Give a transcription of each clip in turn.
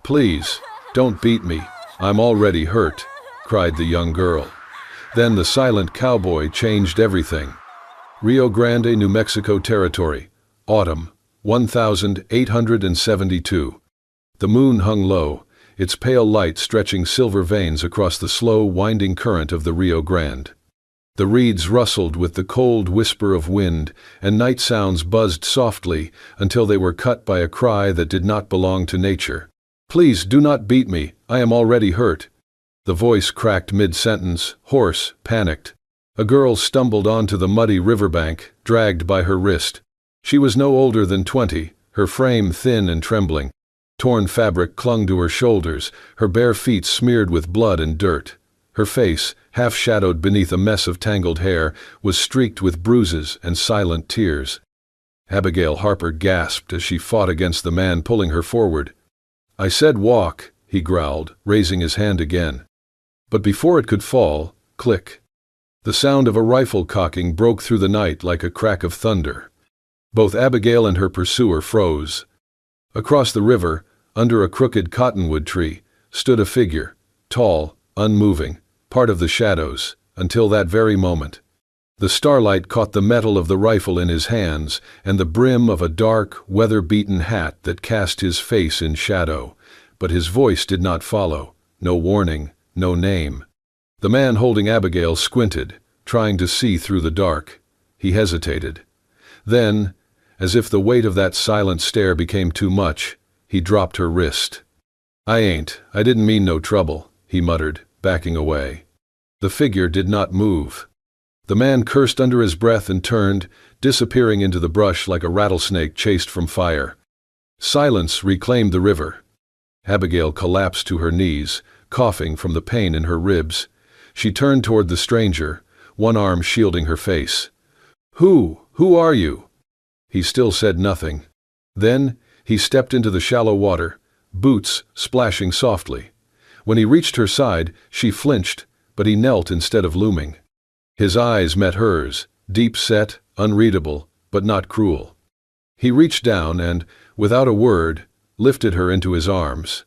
"Please, don't beat me. I'm already hurt," cried the young girl. Then the silent cowboy changed everything. Rio Grande, New Mexico Territory, autumn, 1872. The moon hung low, its pale light stretching silver veins across the slow, winding current of the Rio Grande. The reeds rustled with the cold whisper of wind, and night sounds buzzed softly until they were cut by a cry that did not belong to nature. "Please do not beat me, I am already hurt." The voice cracked mid-sentence, hoarse, panicked. A girl stumbled onto the muddy riverbank, dragged by her wrist. She was no older than 20, her frame thin and trembling. Torn fabric clung to her shoulders, her bare feet smeared with blood and dirt. Her face, half-shadowed beneath a mess of tangled hair, was streaked with bruises and silent tears. Abigail Harper gasped as she fought against the man pulling her forward. "I said walk," he growled, raising his hand again. But before it could fall, click. The sound of a rifle cocking broke through the night like a crack of thunder. Both Abigail and her pursuer froze. Across the river, under a crooked cottonwood tree, stood a figure, tall, unmoving, part of the shadows, until that very moment. The starlight caught the metal of the rifle in his hands and the brim of a dark, weather-beaten hat that cast his face in shadow, but his voice did not follow, no warning, no name. The man holding Abigail squinted, trying to see through the dark. He hesitated. Then, as if the weight of that silent stare became too much, he dropped her wrist. I didn't mean no trouble," he muttered, backing away. The figure did not move. The man cursed under his breath and turned, disappearing into the brush like a rattlesnake chased from fire. Silence reclaimed the river. Abigail collapsed to her knees, coughing from the pain in her ribs. She turned toward the stranger, one arm shielding her face. Who are you?" He still said nothing. Then he stepped into the shallow water, boots splashing softly. When he reached her side, she flinched, but he knelt instead of looming. His eyes met hers, deep-set, unreadable, but not cruel. He reached down and, without a word, lifted her into his arms.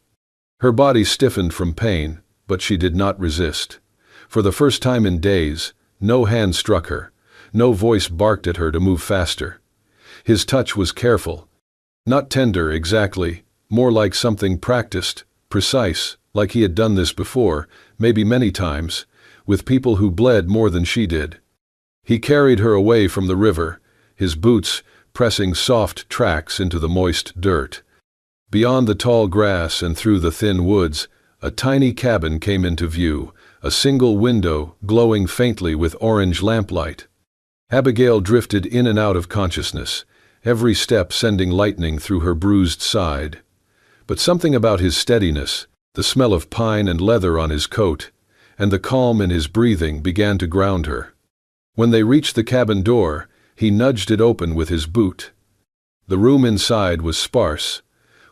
Her body stiffened from pain, but she did not resist. For the first time in days, no hand struck her, no voice barked at her to move faster. His touch was careful. Not tender exactly, more like something practiced, precise, like he had done this before, maybe many times, with people who bled more than she did. He carried her away from the river, his boots pressing soft tracks into the moist dirt. Beyond the tall grass and through the thin woods, a tiny cabin came into view, a single window glowing faintly with orange lamplight. Abigail drifted in and out of consciousness, every step sending lightning through her bruised side. But something about his steadiness, the smell of pine and leather on his coat, and the calm in his breathing began to ground her. When they reached the cabin door, he nudged it open with his boot. The room inside was sparse.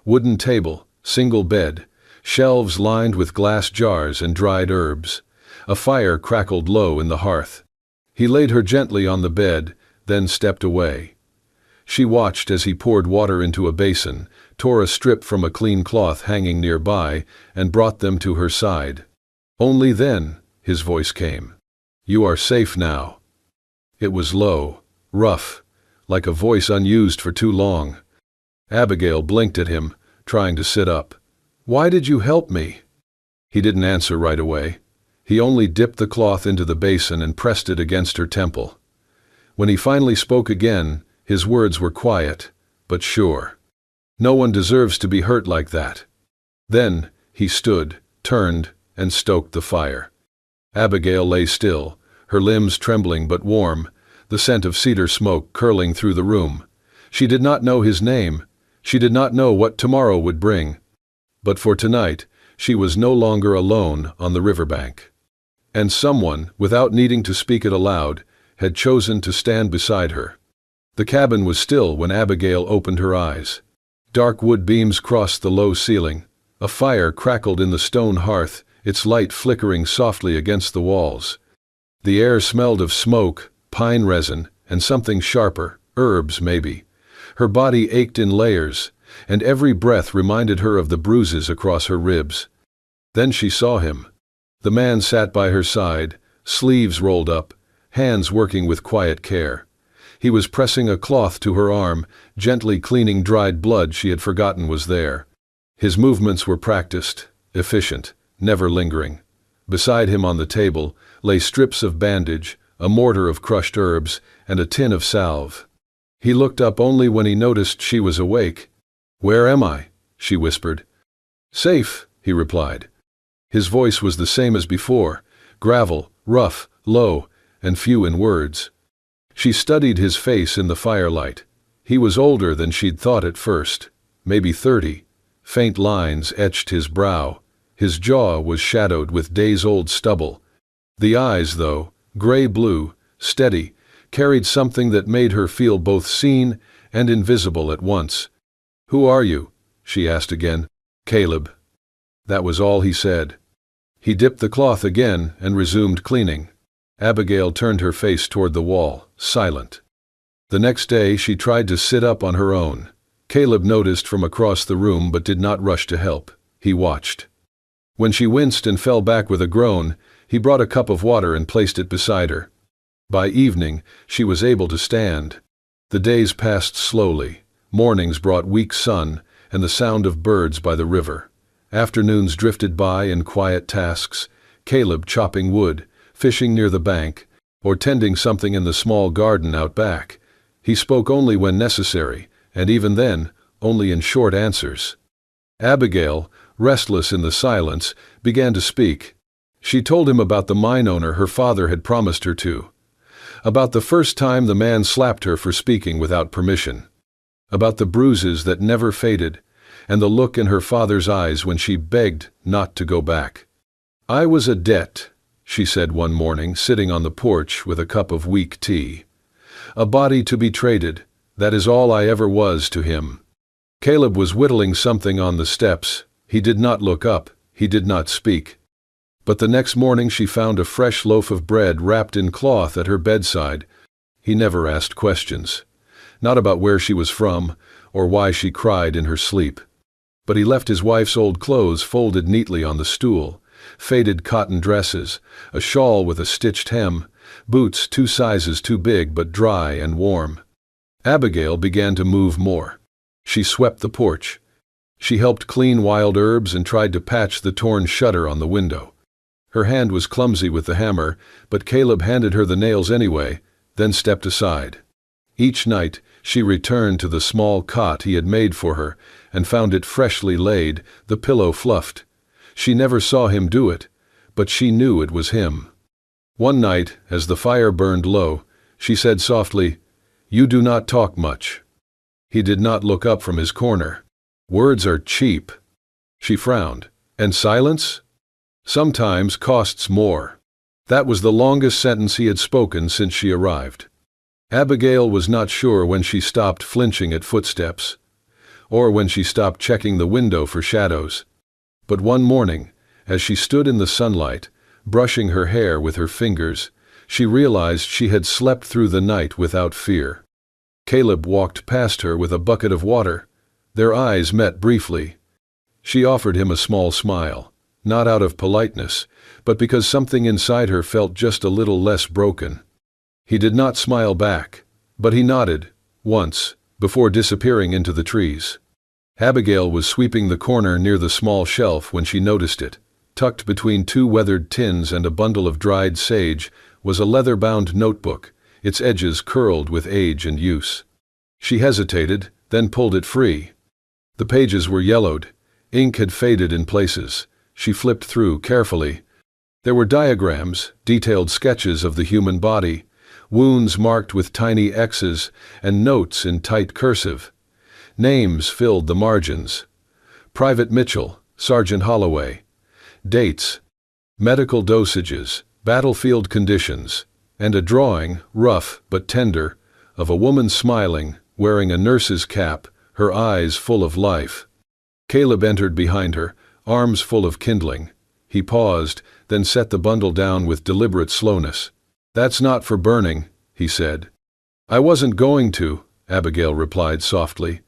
Wooden table, single bed, shelves lined with glass jars and dried herbs. A fire crackled low in the hearth. He laid her gently on the bed, then stepped away. She watched as he poured water into a basin, tore a strip from a clean cloth hanging nearby, and brought them to her side. Only then, his voice came. "You are safe now." It was low, rough, like a voice unused for too long. Abigail blinked at him, trying to sit up. "Why did you help me?" He didn't answer right away. He only dipped the cloth into the basin and pressed it against her temple. When he finally spoke again, his words were quiet, but sure. "No one deserves to be hurt like that." Then he stood, turned, and stoked the fire. Abigail lay still, her limbs trembling but warm, the scent of cedar smoke curling through the room. She did not know his name. She did not know what tomorrow would bring. But for tonight, she was no longer alone on the riverbank. And someone, without needing to speak it aloud, had chosen to stand beside her. The cabin was still when Abigail opened her eyes. Dark wood beams crossed the low ceiling. A fire crackled in the stone hearth, its light flickering softly against the walls. The air smelled of smoke, pine resin, and something sharper, herbs maybe. Her body ached in layers, and every breath reminded her of the bruises across her ribs. Then she saw him. The man sat by her side, sleeves rolled up, hands working with quiet care. He was pressing a cloth to her arm, gently cleaning dried blood she had forgotten was there. His movements were practiced, efficient, never lingering. Beside him on the table lay strips of bandage, a mortar of crushed herbs, and a tin of salve. He looked up only when he noticed she was awake. "Where am I?" she whispered. "Safe," he replied. His voice was the same as before, gravel, rough, low, and few in words. She studied his face in the firelight. He was older than she'd thought at first, maybe 30. Faint lines etched his brow. His jaw was shadowed with days-old stubble. The eyes, though, gray-blue, steady, carried something that made her feel both seen and invisible at once. "Who are you?" she asked again. "Caleb." That was all he said. He dipped the cloth again and resumed cleaning. Abigail turned her face toward the wall, silent. The next day she tried to sit up on her own. Caleb noticed from across the room but did not rush to help. He watched. When she winced and fell back with a groan, he brought a cup of water and placed it beside her. By evening, she was able to stand. The days passed slowly. Mornings brought weak sun and the sound of birds by the river. Afternoons drifted by in quiet tasks, Caleb chopping wood, fishing near the bank, or tending something in the small garden out back. He spoke only when necessary, and even then, only in short answers. Abigail, restless in the silence, began to speak. She told him about the mine owner her father had promised her to. About the first time the man slapped her for speaking without permission. About the bruises that never faded, and the look in her father's eyes when she begged not to go back. "I was a debt," she said one morning, sitting on the porch with a cup of weak tea. "A body to be traded, that is all I ever was to him." Caleb was whittling something on the steps. He did not look up, he did not speak. But the next morning she found a fresh loaf of bread wrapped in cloth at her bedside. He never asked questions. Not about where she was from, or why she cried in her sleep. But he left his wife's old clothes folded neatly on the stool, faded cotton dresses, a shawl with a stitched hem, boots 2 sizes too big but dry and warm. Abigail began to move more. She swept the porch. She helped clean wild herbs and tried to patch the torn shutter on the window. Her hand was clumsy with the hammer, but Caleb handed her the nails anyway, then stepped aside. Each night she returned to the small cot he had made for her and found it freshly laid, the pillow fluffed. She never saw him do it, but she knew it was him. One night, as the fire burned low, she said softly, "You do not talk much." He did not look up from his corner. "Words are cheap." She frowned. "And silence?" "Sometimes costs more." That was the longest sentence he had spoken since she arrived. Abigail was not sure when she stopped flinching at footsteps, or when she stopped checking the window for shadows. But one morning, as she stood in the sunlight, brushing her hair with her fingers, she realized she had slept through the night without fear. Caleb walked past her with a bucket of water. Their eyes met briefly. She offered him a small smile, not out of politeness, but because something inside her felt just a little less broken. He did not smile back, but he nodded, once, before disappearing into the trees. Abigail was sweeping the corner near the small shelf when she noticed it. Tucked between 2 weathered tins and a bundle of dried sage was a leather-bound notebook, its edges curled with age and use. She hesitated, then pulled it free. The pages were yellowed. Ink had faded in places. She flipped through carefully. There were diagrams, detailed sketches of the human body, wounds marked with tiny X's, and notes in tight cursive. Names filled the margins. Private Mitchell, Sergeant Holloway. Dates, medical dosages, battlefield conditions, and a drawing, rough but tender, of a woman smiling, wearing a nurse's cap, her eyes full of life. Caleb entered behind her, arms full of kindling. He paused, then set the bundle down with deliberate slowness. "That's not for burning," he said. "I wasn't going to," Abigail replied softly.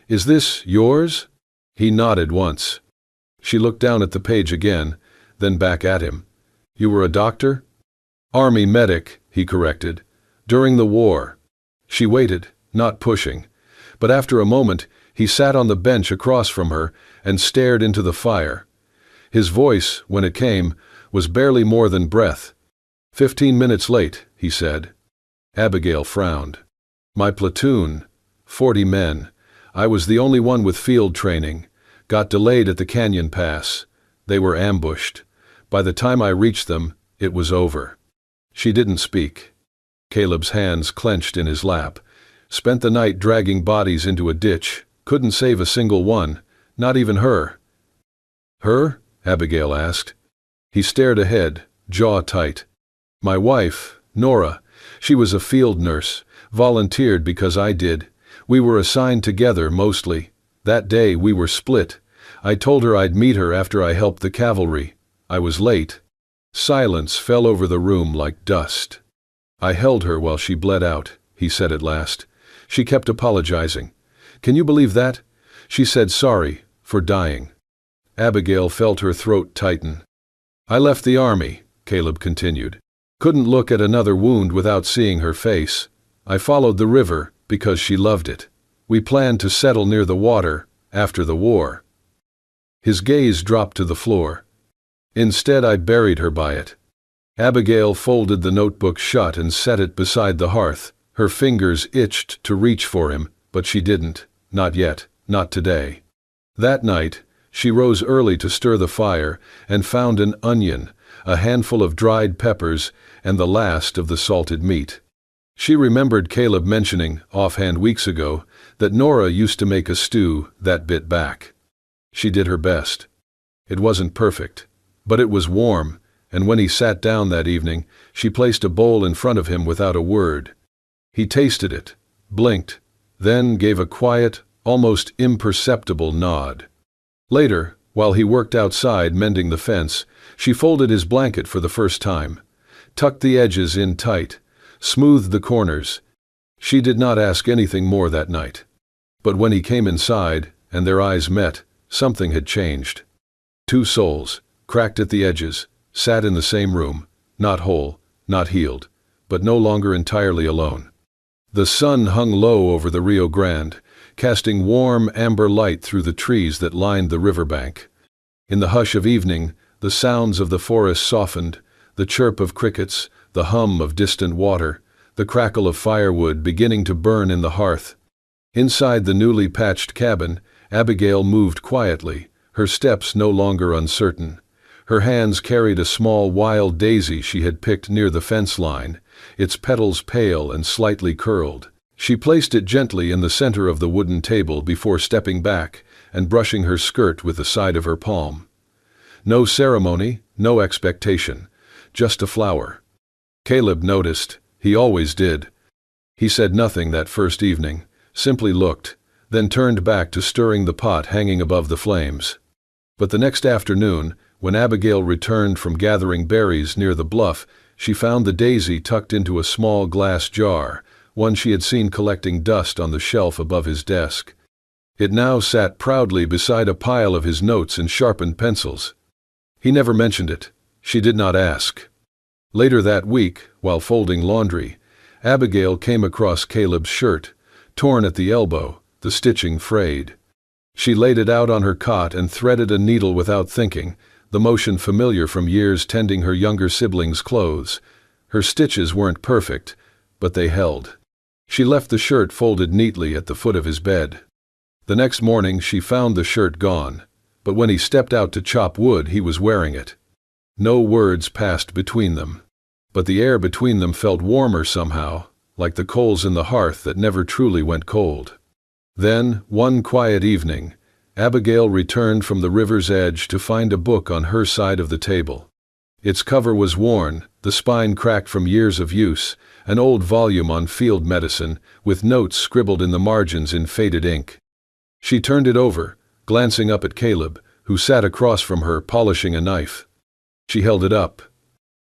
"Is this yours?" He nodded once. She looked down at the page again, then back at him. "You were a doctor?" "Army medic," he corrected. "During the war." She waited, not pushing, but after a moment he sat on the bench across from her and stared into the fire. His voice, when it came, was barely more than breath. 15 minutes late, he said. Abigail frowned. "My platoon, 40 men. I was the only one with field training. Got delayed at the canyon pass. They were ambushed. By the time I reached them, it was over." She didn't speak. Caleb's hands clenched in his lap. "Spent the night dragging bodies into a ditch. Couldn't save a single one, not even her." "Her?" Abigail asked. He stared ahead, jaw tight. "My wife, Nora. She was a field nurse. Volunteered because I did. We were assigned together mostly. That day we were split. I told her I'd meet her after I helped the cavalry. I was late." Silence fell over the room like dust. "I held her while she bled out," he said at last. "She kept apologizing. Can you believe that? She said sorry for dying." Abigail felt her throat tighten. "I left the army," Caleb continued. "Couldn't look at another wound without seeing her face. I followed the river because she loved it. We planned to settle near the water after the war." His gaze dropped to the floor. "Instead, I buried her by it." Abigail folded the notebook shut and set it beside the hearth. Her fingers itched to reach for him, but she didn't. Not yet, not today. That night, she rose early to stir the fire and found an onion, a handful of dried peppers, and the last of the salted meat. She remembered Caleb mentioning, offhand weeks ago, that Nora used to make a stew that bit back. She did her best. It wasn't perfect, but it was warm, and when he sat down that evening, she placed a bowl in front of him without a word. He tasted it, blinked, then gave a quiet, almost imperceptible nod. Later, while he worked outside mending the fence, she folded his blanket for the first time, tucked the edges in tight, smoothed the corners. She did not ask anything more that night. But when he came inside, and their eyes met, something had changed. Two souls, cracked at the edges, sat in the same room, not whole, not healed, but no longer entirely alone. The sun hung low over the Rio Grande, casting warm amber light through the trees that lined the riverbank. In the hush of evening, the sounds of the forest softened, the chirp of crickets, the hum of distant water, the crackle of firewood beginning to burn in the hearth. Inside the newly patched cabin, Abigail moved quietly, her steps no longer uncertain. Her hands carried a small wild daisy she had picked near the fence line, its petals pale and slightly curled. She placed it gently in the center of the wooden table before stepping back and brushing her skirt with the side of her palm. No ceremony, no expectation, just a flower. Caleb noticed. He always did. He said nothing that first evening, simply looked, then turned back to stirring the pot hanging above the flames. But the next afternoon, when Abigail returned from gathering berries near the bluff, she found the daisy tucked into a small glass jar, one she had seen collecting dust on the shelf above his desk. It now sat proudly beside a pile of his notes and sharpened pencils. He never mentioned it. She did not ask. Later that week, while folding laundry, Abigail came across Caleb's shirt, torn at the elbow, the stitching frayed. She laid it out on her cot and threaded a needle without thinking, the motion familiar from years tending her younger siblings' clothes. Her stitches weren't perfect, but they held. She left the shirt folded neatly at the foot of his bed. The next morning she found the shirt gone, but when he stepped out to chop wood he was wearing it. No words passed between them, but the air between them felt warmer somehow, like the coals in the hearth that never truly went cold. Then, one quiet evening, Abigail returned from the river's edge to find a book on her side of the table. Its cover was worn, the spine cracked from years of use, an old volume on field medicine, with notes scribbled in the margins in faded ink. She turned it over, glancing up at Caleb, who sat across from her polishing a knife. She held it up.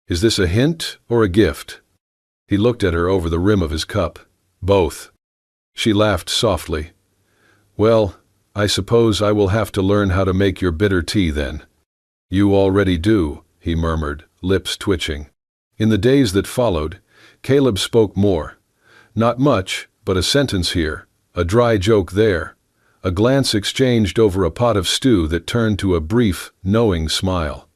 "Is this a hint or a gift?" He looked at her over the rim of his cup. "Both." She laughed softly. Well, I suppose I will have to learn how to make your bitter tea then. You already do, he murmured, lips twitching. In the days that followed, Caleb spoke more. Not much, but a sentence here, a dry joke there, a glance exchanged over a pot of stew that turned to a brief, knowing smile.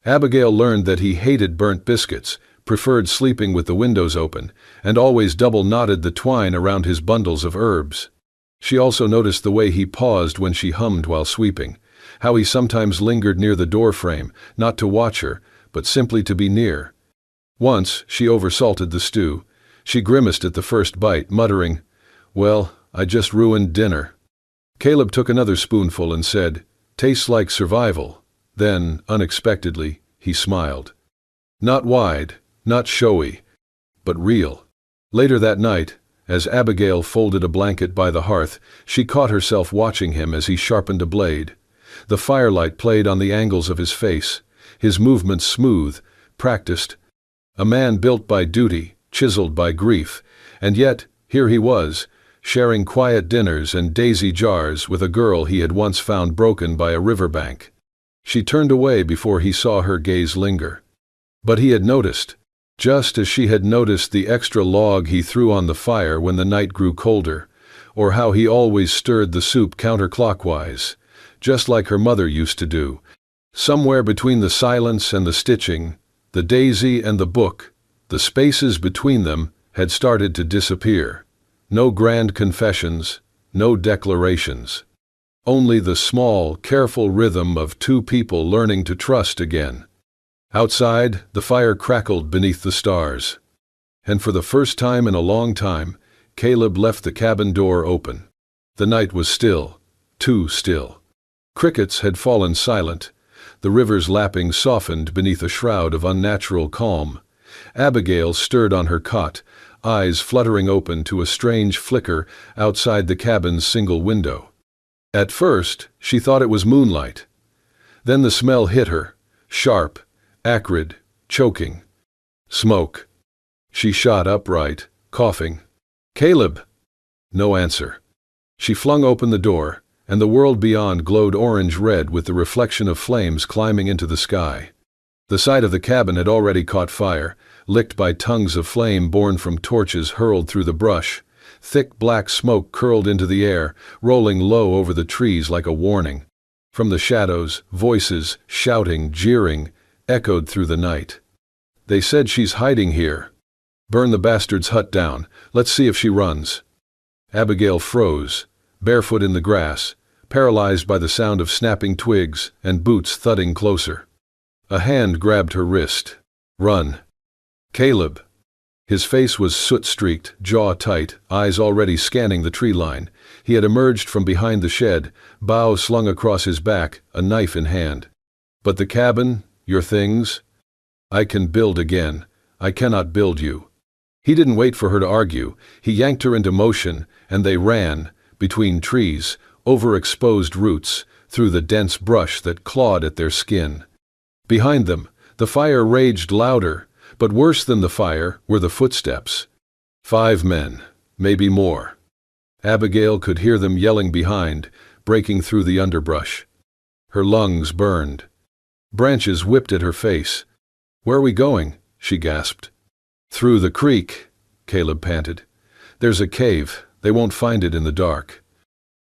Abigail learned that he hated burnt biscuits, preferred sleeping with the windows open, and always double-knotted the twine around his bundles of herbs. She also noticed the way he paused when she hummed while sweeping, how he sometimes lingered near the doorframe, not to watch her, but simply to be near. Once, she oversalted the stew. She grimaced at the first bite, muttering, "Well, I just ruined dinner." Caleb took another spoonful and said, "Tastes like survival." Then, unexpectedly, he smiled. Not wide, not showy, but real. Later that night, as Abigail folded a blanket by the hearth, she caught herself watching him as he sharpened a blade. The firelight played on the angles of his face, his movements smooth, practiced. A man built by duty, chiseled by grief, and yet, here he was, sharing quiet dinners and daisy jars with a girl he had once found broken by a riverbank. She turned away before he saw her gaze linger. But he had noticed, just as she had noticed the extra log he threw on the fire when the night grew colder, or how he always stirred the soup counterclockwise, just like her mother used to do. Somewhere between the silence and the stitching, the daisy and the book, the spaces between them had started to disappear. No grand confessions, no declarations. Only the small, careful rhythm of two people learning to trust again. Outside, the fire crackled beneath the stars. And for the first time in a long time, Caleb left the cabin door open. The night was still, too still. Crickets had fallen silent, the river's lapping softened beneath a shroud of unnatural calm. Abigail stirred on her cot, eyes fluttering open to a strange flicker outside the cabin's single window. At first, she thought it was moonlight. Then the smell hit her, sharp, acrid, choking. Smoke. She shot upright, coughing. "Caleb!" No answer. She flung open the door, and the world beyond glowed orange-red with the reflection of flames climbing into the sky. The side of the cabin had already caught fire, licked by tongues of flame borne from torches hurled through the brush. Thick black smoke curled into the air, rolling low over the trees like a warning. From the shadows, voices, shouting, jeering, echoed through the night. "They said she's hiding here. Burn the bastard's hut down. Let's see if she runs." Abigail froze, barefoot in the grass, paralyzed by the sound of snapping twigs and boots thudding closer. A hand grabbed her wrist. "Run." "Caleb." His face was soot-streaked, jaw tight, eyes already scanning the tree line. He had emerged from behind the shed, bow slung across his back, a knife in hand. "But the cabin, your things?" "I can build again. I cannot build you." He didn't wait for her to argue. He yanked her into motion, and they ran, between trees, over exposed roots, through the dense brush that clawed at their skin. Behind them, the fire raged louder, but worse than the fire were the footsteps. 5 men, maybe more. Abigail could hear them yelling behind, breaking through the underbrush. Her lungs burned. Branches whipped at her face. "Where are we going?" she gasped. "Through the creek," Caleb panted. "There's a cave. They won't find it in the dark."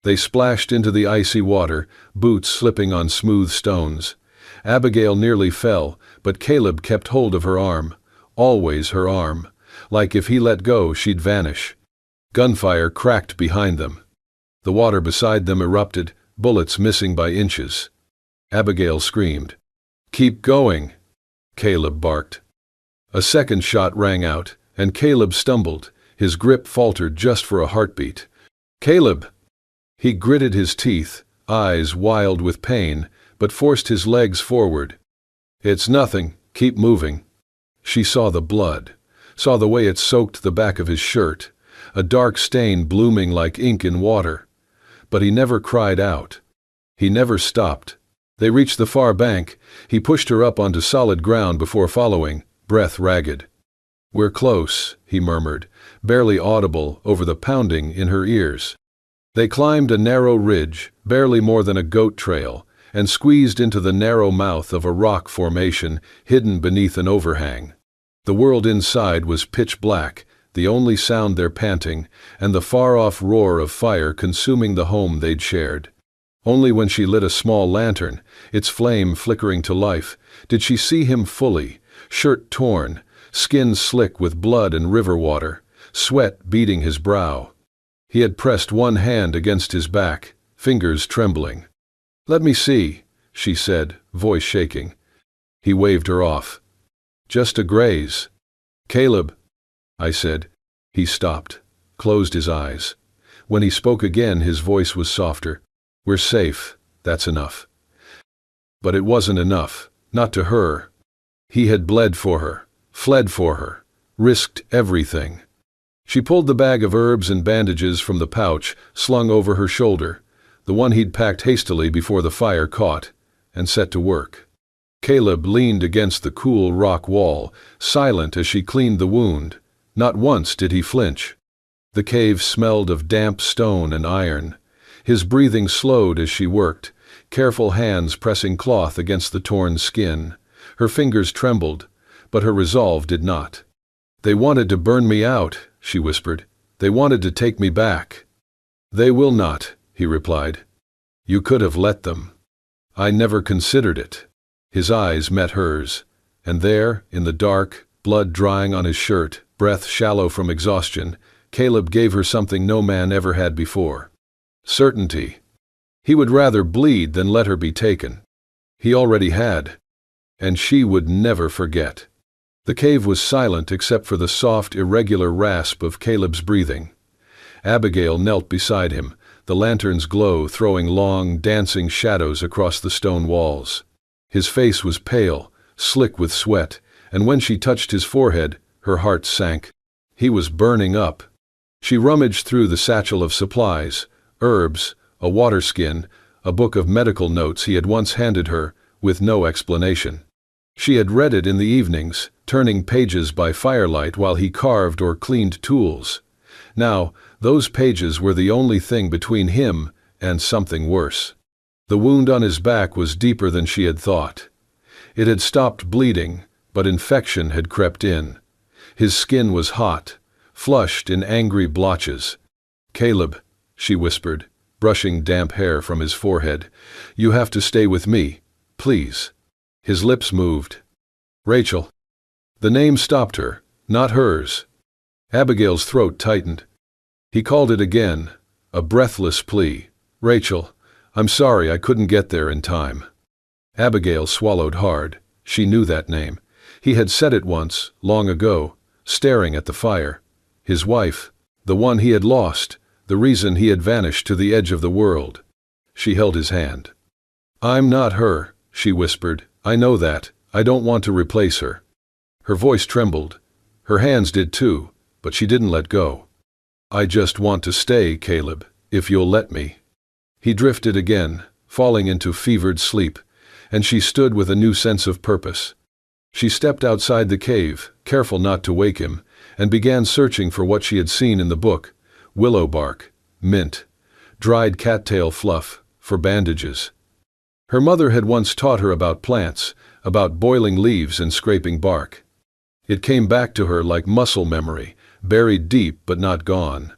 They splashed into the icy water, boots slipping on smooth stones. Abigail nearly fell, but Caleb kept hold of her arm. Always her arm. Like if he let go, she'd vanish. Gunfire cracked behind them. The water beside them erupted, bullets missing by inches. Abigail screamed. "Keep going," Caleb barked. A second shot rang out, and Caleb stumbled. His grip faltered just for a heartbeat. "Caleb!" He gritted his teeth, eyes wild with pain, but forced his legs forward. "It's nothing. Keep moving." She saw the blood, saw the way it soaked the back of his shirt, a dark stain blooming like ink in water. But he never cried out. He never stopped. They reached the far bank. He pushed her up onto solid ground before following, breath ragged. "We're close," he murmured, barely audible over the pounding in her ears. They climbed a narrow ridge, barely more than a goat trail, and squeezed into the narrow mouth of a rock formation hidden beneath an overhang. The world inside was pitch black, the only sound their panting, and the far-off roar of fire consuming the home they'd shared. Only when she lit a small lantern, its flame flickering to life, did she see him fully, shirt torn, skin slick with blood and river water, sweat beading his brow. He had pressed one hand against his back, fingers trembling. "Let me see," she said, voice shaking. He waved her off. "Just a graze." "Caleb," I said. He stopped, closed his eyes. When he spoke again, his voice was softer. "We're safe, that's enough." But it wasn't enough, not to her. He had bled for her, fled for her, risked everything. She pulled the bag of herbs and bandages from the pouch slung over her shoulder, the one he'd packed hastily before the fire caught, and set to work. Caleb leaned against the cool rock wall, silent as she cleaned the wound. Not once did he flinch. The cave smelled of damp stone and iron. His breathing slowed as she worked, careful hands pressing cloth against the torn skin. Her fingers trembled, but her resolve did not. "They wanted to burn me out," she whispered. "They wanted to take me back." "They will not," he replied. "You could have let them." "I never considered it." His eyes met hers, and there, in the dark, blood drying on his shirt, breath shallow from exhaustion, Caleb gave her something no man ever had before. Certainty. He would rather bleed than let her be taken. He already had. And she would never forget. The cave was silent except for the soft, irregular rasp of Caleb's breathing. Abigail knelt beside him, the lantern's glow throwing long, dancing shadows across the stone walls. His face was pale, slick with sweat, and when she touched his forehead, her heart sank. He was burning up. She rummaged through the satchel of supplies, herbs, a water skin, a book of medical notes he had once handed her, with no explanation. She had read it in the evenings, turning pages by firelight while he carved or cleaned tools. Now, those pages were the only thing between him and something worse. The wound on his back was deeper than she had thought. It had stopped bleeding, but infection had crept in. His skin was hot, flushed in angry blotches. "Caleb," she whispered, brushing damp hair from his forehead, "you have to stay with me, please." His lips moved. "Rachel." The name stopped her, not hers. Abigail's throat tightened. He called it again, a breathless plea. "Rachel, I'm sorry I couldn't get there in time." Abigail swallowed hard. She knew that name. He had said it once, long ago, staring at the fire. His wife, the one he had lost, the reason he had vanished to the edge of the world. She held his hand. "I'm not her," she whispered. "I know that. I don't want to replace her." Her voice trembled. Her hands did too, but she didn't let go. "I just want to stay, Caleb, if you'll let me." He drifted again, falling into fevered sleep, and she stood with a new sense of purpose. She stepped outside the cave, careful not to wake him, and began searching for what she had seen in the book: willow bark, mint, dried cattail fluff, for bandages. Her mother had once taught her about plants, about boiling leaves and scraping bark. It came back to her like muscle memory, buried deep but not gone.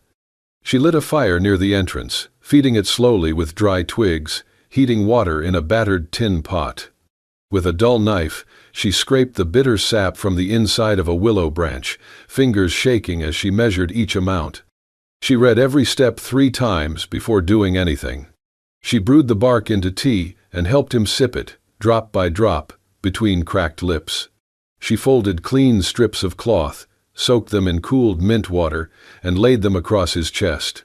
She lit a fire near the entrance, feeding it slowly with dry twigs, heating water in a battered tin pot. With a dull knife, she scraped the bitter sap from the inside of a willow branch, fingers shaking as she measured each amount. She read every step 3 times before doing anything. She brewed the bark into tea and helped him sip it, drop by drop, between cracked lips. She folded clean strips of cloth, soaked them in cooled mint water, and laid them across his chest.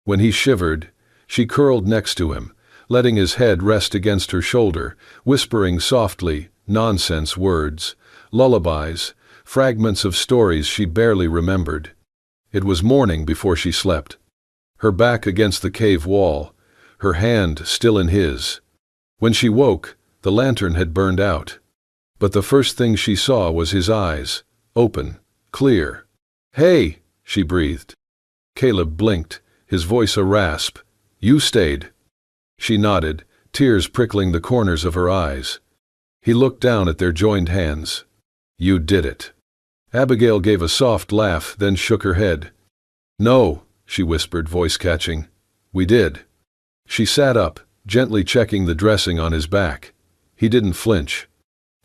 When he shivered, she curled next to him, letting his head rest against her shoulder, whispering softly, nonsense words, lullabies, fragments of stories she barely remembered. It was morning before she slept. Her back against the cave wall, her hand still in his. When she woke, the lantern had burned out. But the first thing she saw was his eyes, open, clear. "Hey!" she breathed. Caleb blinked, his voice a rasp, You stayed. She nodded, tears prickling the corners of her eyes. He looked down at their joined hands. You did it. Abigail gave a soft laugh, then shook her head. No, she whispered, voice catching. We did. She sat up, gently checking the dressing on his back. He didn't flinch.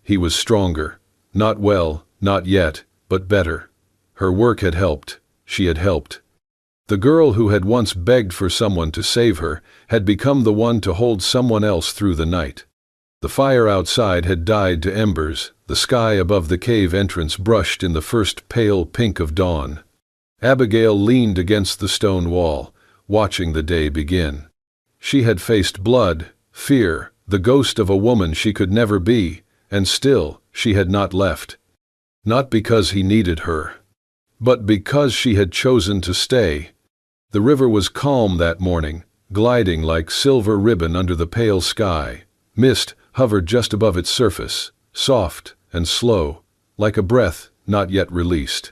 He was stronger. Not well, not yet, but better. Her work had helped. She had helped. The girl who had once begged for someone to save her had become the one to hold someone else through the night. The fire outside had died to embers, the sky above the cave entrance brushed in the first pale pink of dawn. Abigail leaned against the stone wall, watching the day begin. She had faced blood, fear, the ghost of a woman she could never be, and still she had not left. Not because he needed her, but because she had chosen to stay. The river was calm that morning, gliding like silver ribbon under the pale sky. Mist hovered just above its surface, soft and slow, like a breath not yet released.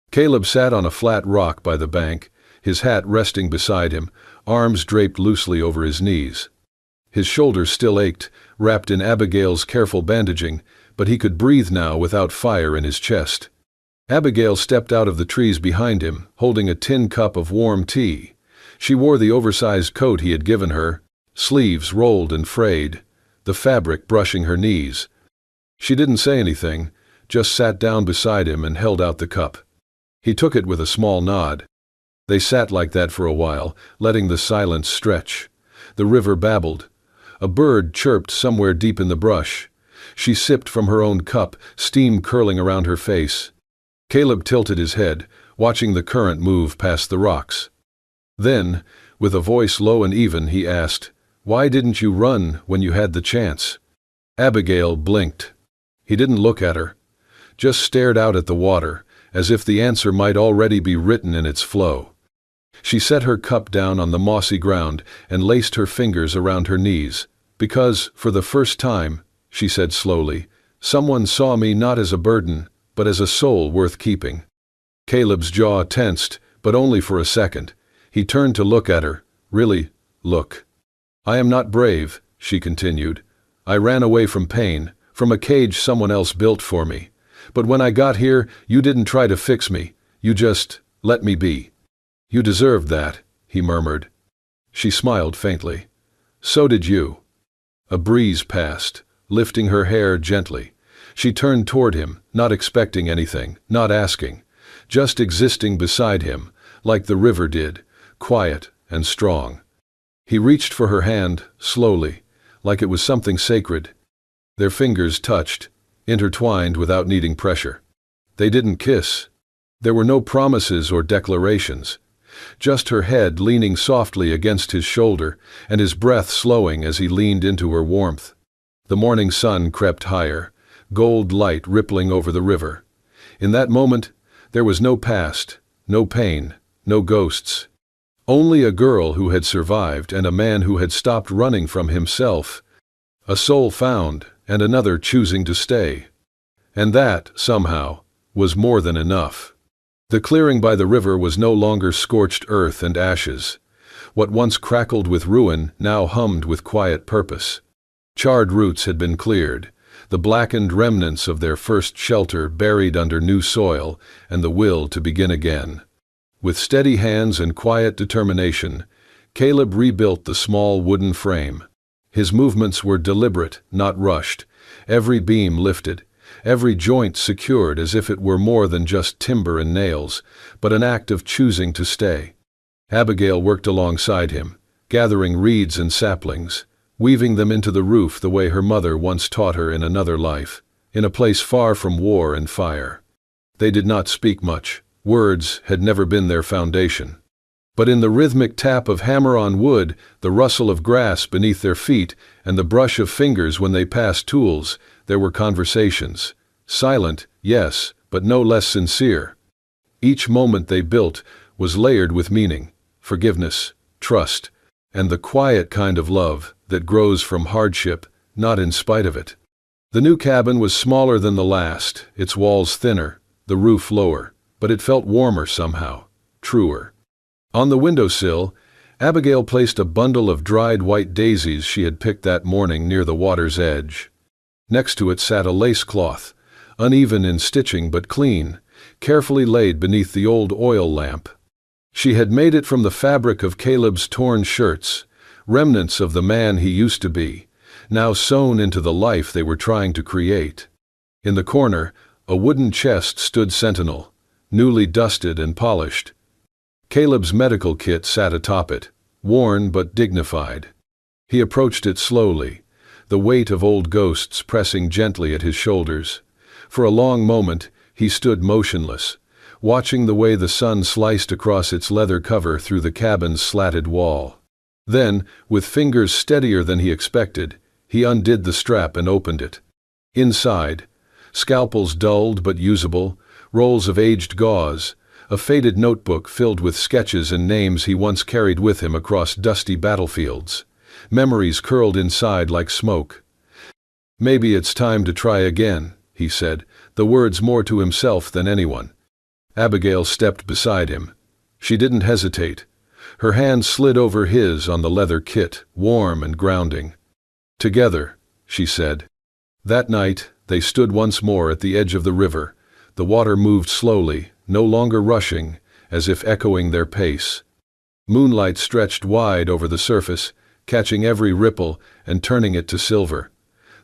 Caleb sat on a flat rock by the bank, his hat resting beside him, arms draped loosely over his knees. His shoulders still ached, wrapped in Abigail's careful bandaging, but he could breathe now without fire in his chest. Abigail stepped out of the trees behind him, holding a tin cup of warm tea. She wore the oversized coat he had given her, sleeves rolled and frayed, the fabric brushing her knees. She didn't say anything, just sat down beside him and held out the cup. He took it with a small nod. They sat like that for a while, letting the silence stretch. The river babbled. A bird chirped somewhere deep in the brush. She sipped from her own cup, steam curling around her face. Caleb tilted his head, watching the current move past the rocks. Then, with a voice low and even, he asked, "Why didn't you run when you had the chance?" Abigail blinked. He didn't look at her, just stared out at the water, as if the answer might already be written in its flow. She set her cup down on the mossy ground and laced her fingers around her knees. "Because, for the first time," she said slowly, "someone saw me not as a burden, but as a soul worth keeping." Caleb's jaw tensed, but only for a second. He turned to look at her. "Really, look. I am not brave," she continued. "I ran away from pain, from a cage someone else built for me. But when I got here, you didn't try to fix me. You just let me be." "You deserved that," he murmured. She smiled faintly. "So did you." A breeze passed, lifting her hair gently. She turned toward him, not expecting anything, not asking, just existing beside him, like the river did, quiet and strong. He reached for her hand, slowly, like it was something sacred. Their fingers touched, intertwined without needing pressure. They didn't kiss. There were no promises or declarations. Just her head leaning softly against his shoulder, and his breath slowing as he leaned into her warmth. The morning sun crept higher, gold light rippling over the river. In that moment, there was no past, no pain, no ghosts. Only a girl who had survived and a man who had stopped running from himself. A soul found, and another choosing to stay. And that, somehow, was more than enough. The clearing by the river was no longer scorched earth and ashes. What once crackled with ruin now hummed with quiet purpose. Charred roots had been cleared, the blackened remnants of their first shelter buried under new soil, and the will to begin again. With steady hands and quiet determination, Caleb rebuilt the small wooden frame. His movements were deliberate, not rushed, every beam lifted, every joint secured as if it were more than just timber and nails, but an act of choosing to stay. Abigail worked alongside him, gathering reeds and saplings, weaving them into the roof the way her mother once taught her in another life, in a place far from war and fire. They did not speak much. Words had never been their foundation. But in the rhythmic tap of hammer on wood, the rustle of grass beneath their feet, and the brush of fingers when they passed tools, there were conversations. Silent, yes, but no less sincere. Each moment they built was layered with meaning, forgiveness, trust, and the quiet kind of love that grows from hardship, not in spite of it. The new cabin was smaller than the last, its walls thinner, the roof lower, but it felt warmer somehow, truer. On the windowsill, Abigail placed a bundle of dried white daisies she had picked that morning near the water's edge. Next to it sat a lace cloth, uneven in stitching but clean, carefully laid beneath the old oil lamp. She had made it from the fabric of Caleb's torn shirts, remnants of the man he used to be, now sewn into the life they were trying to create. In the corner, a wooden chest stood sentinel, newly dusted and polished. Caleb's medical kit sat atop it, worn but dignified. He approached it slowly, the weight of old ghosts pressing gently at his shoulders. For a long moment, he stood motionless, watching the way the sun sliced across its leather cover through the cabin's slatted wall. Then, with fingers steadier than he expected, he undid the strap and opened it. Inside, scalpels dulled but usable, rolls of aged gauze, a faded notebook filled with sketches and names he once carried with him across dusty battlefields. Memories curled inside like smoke. "Maybe it's time to try again," he said, the words more to himself than anyone. Abigail stepped beside him. She didn't hesitate. Her hand slid over his on the leather kit, warm and grounding. "Together," she said. That night, they stood once more at the edge of the river. The water moved slowly, no longer rushing, as if echoing their pace. Moonlight stretched wide over the surface, catching every ripple and turning it to silver.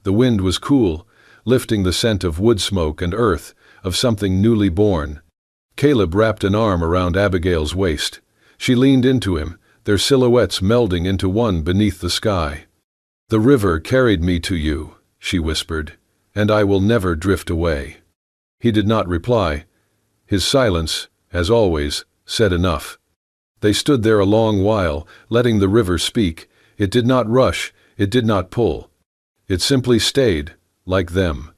The wind was cool, lifting the scent of wood smoke and earth, of something newly born. Caleb wrapped an arm around Abigail's waist. She leaned into him, their silhouettes melding into one beneath the sky. "The river carried me to you," she whispered, "and I will never drift away." He did not reply. His silence, as always, said enough. They stood there a long while, letting the river speak. It did not rush, it did not pull. It simply stayed, like them.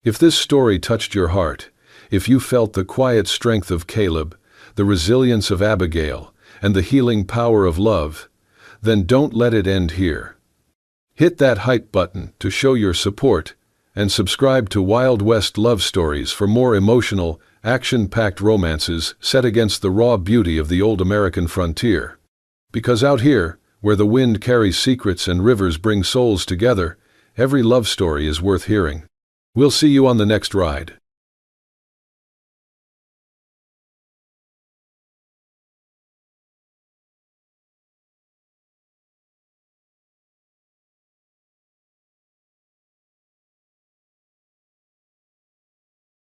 If this story touched your heart, if you felt the quiet strength of Caleb, the resilience of Abigail, and the healing power of love, then don't let it end here. Hit that hype button to show your support, and subscribe to Wild West Love Stories for more emotional, action-packed romances set against the raw beauty of the old American frontier. Because out here, where the wind carries secrets and rivers bring souls together, every love story is worth hearing. We'll see you on the next ride.